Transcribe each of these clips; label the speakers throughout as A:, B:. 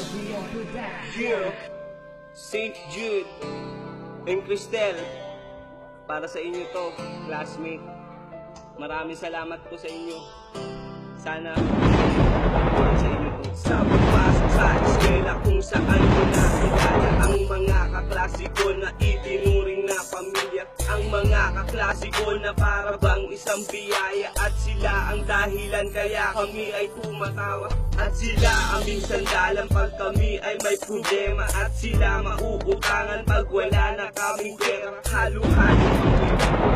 A: Gio, St. Jude, and Cristel, para sa inyo to, classmate. Maraming salamat po sa inyo. Sana para sa inyo to. Sa pagpasok sa eskwela kung saan ko nakilala ang mga kaklasiko na itinuring na pamilya. Ang mga kaklasiko na para bang isang biyaya. At sila ang dahilan kaya kami ay tumatawa. At sila aming sandalan pag kami ay may problema. At sila mauutangan pag wala na kaming pera. Halo-halo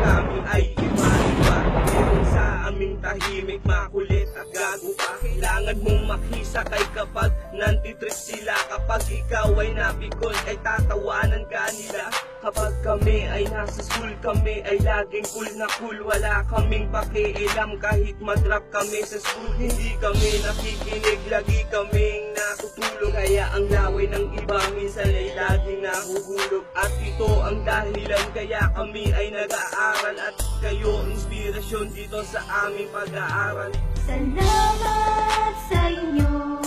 A: kami ay iba-iba. Meron sa aming tahimik, makulit at gago pa. Kailangan mong makisakay kapag nantitrip sila. Kapag ikaw ay napikon ay tatawanan ka nila. Kapag kami ay nasa school, kami ay laging cool na cool. Wala kaming pakialam kahit madrap kami sa school. Hindi kami nakikinig, lagi kaming natutulog. Kaya ang laway ng iba minsan ay laging nahuhulog. At ito ang dahilan kaya kami ay nag-aaral. At kayo inspirasyon dito sa aming pag-aaral.
B: Salamat sa inyo,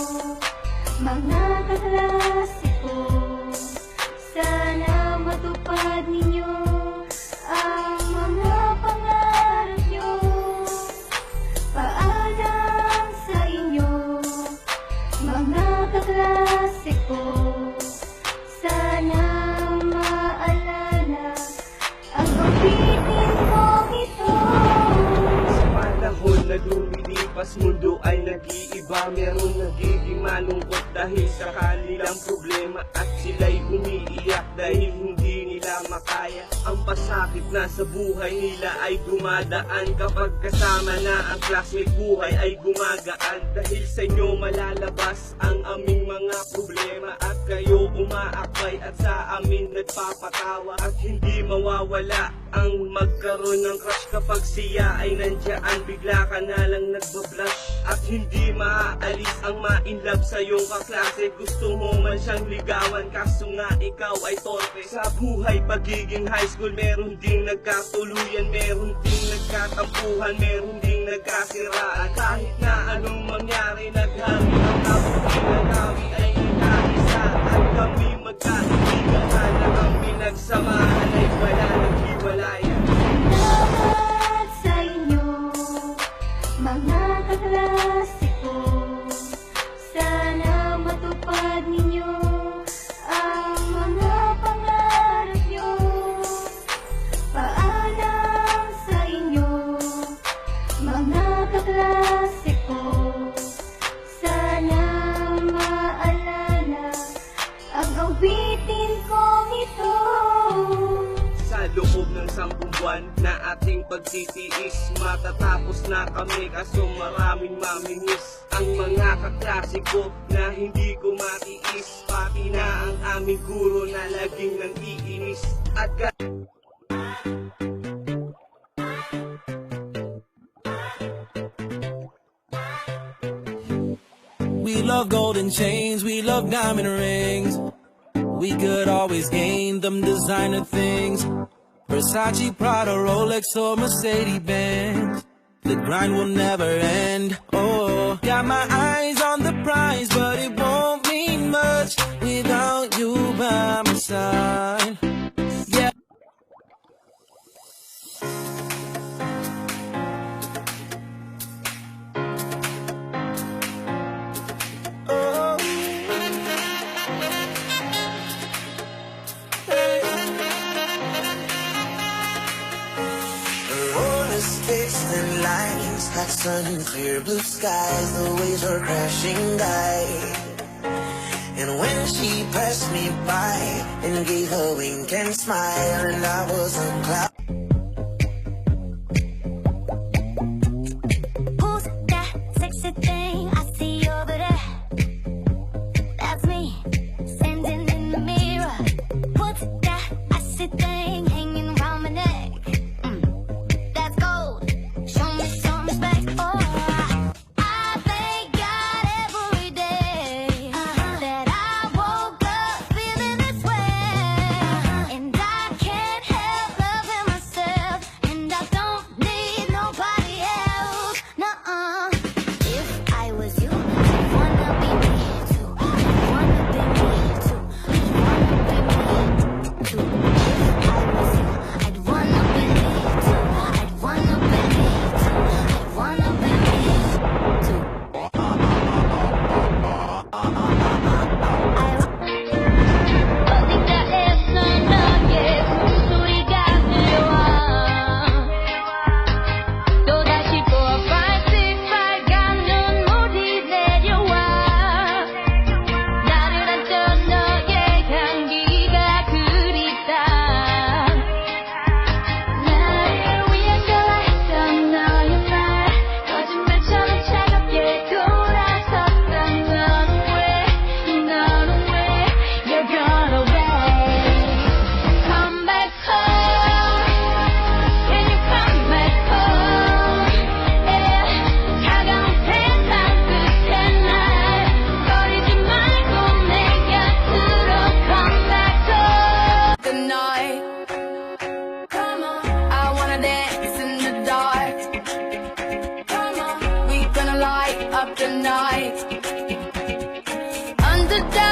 B: mga kaklase ko. Sana matupad ninyo ang mga pangarap nyo. Paalam sa inyo, mga kaklase ko. Sana maalala ang awitin kong ito.
A: Sa panahon na lumilipas, mundo ay nag-iiba. Meron nagiging malungkot dahil sa kanilang problema. At sila'y umiiyak dahil hindi nila makaya. Ang pasakit na sa buhay nila ay dumadaan. Kapag kasama na ang classmate, buhay ay gumagaan. Dahil sa inyo malalabas ang aming mga problema. At kayo umaakbay at sa amin nagpapatawa. At hindi mawawala ang magkaroon ng crush kapag siya ay nandiyan. Bigla ka na lang nagbablush. At hindi maaalis ang ma-inlove sa iyong kaklase. Gusto mo man siyang ligawan kaso nga ikaw ay torpe. Sa buhay pagiging high school, meron ding nagkatuluyan, meron ding nagkatampuhan, meron ding nagkasiraan. Kahit na anong mangyari, naghari ang kapag-inagawi ay nagkaisa. At kami magkaibigan na ang pinagsamahan ay wala naghiwalayan.
B: Salamat sa inyo, mga kaklase ko. Sana matupad ninyo ang mga pangarap nyo. Paalam sa inyo, mga kaklase ko. Sana maalala ang awitin kong ito.
A: Sa loob ng 10 buwan na ating pagtitiis, matatapos na kami kaso maraming mamimiss. Ang mga kaklasiko na hindi ko matiis, pati na ang aming guro na laging nang-iinis. At
C: we love golden chains, we love diamond rings. We could always gain them designer things. Versace, Prada, Rolex or Mercedes-Benz. The grind will never end. Oh, got my eyes on the prize, but it won't mean much without you by my side. Yeah. Oh. Hey. Roller skates and lines, hot sun, clear blue skies. The waves are crashing by. And when she passed me by and gave a wink and smile, and I was on cloud.
B: Who's that sexy thing I see over there? That's me, standing in the mirror. What's that icy thing hanging around my neck? That's gold. Show me some respect. Oh, I thank God every day that I woke up feeling this way, and I can't help loving 어딘가에서 너의 숨소리가 들려와 또다시 4, 5, 6 빨간 눈물이 내려와 나를 안던 너의 향기가 그립다 나를 위해 좋아했던 너의 말 거짓말처럼 차갑게 돌아섰던 너는 왜 You're gone away Come back home Can you come back home yeah. 차가운 세상 끝에 날 버리지 말고 내 곁으로 Come back home
D: The night. Come on, I wanna dance in the dark. Come on, we gonna light up the night. Under the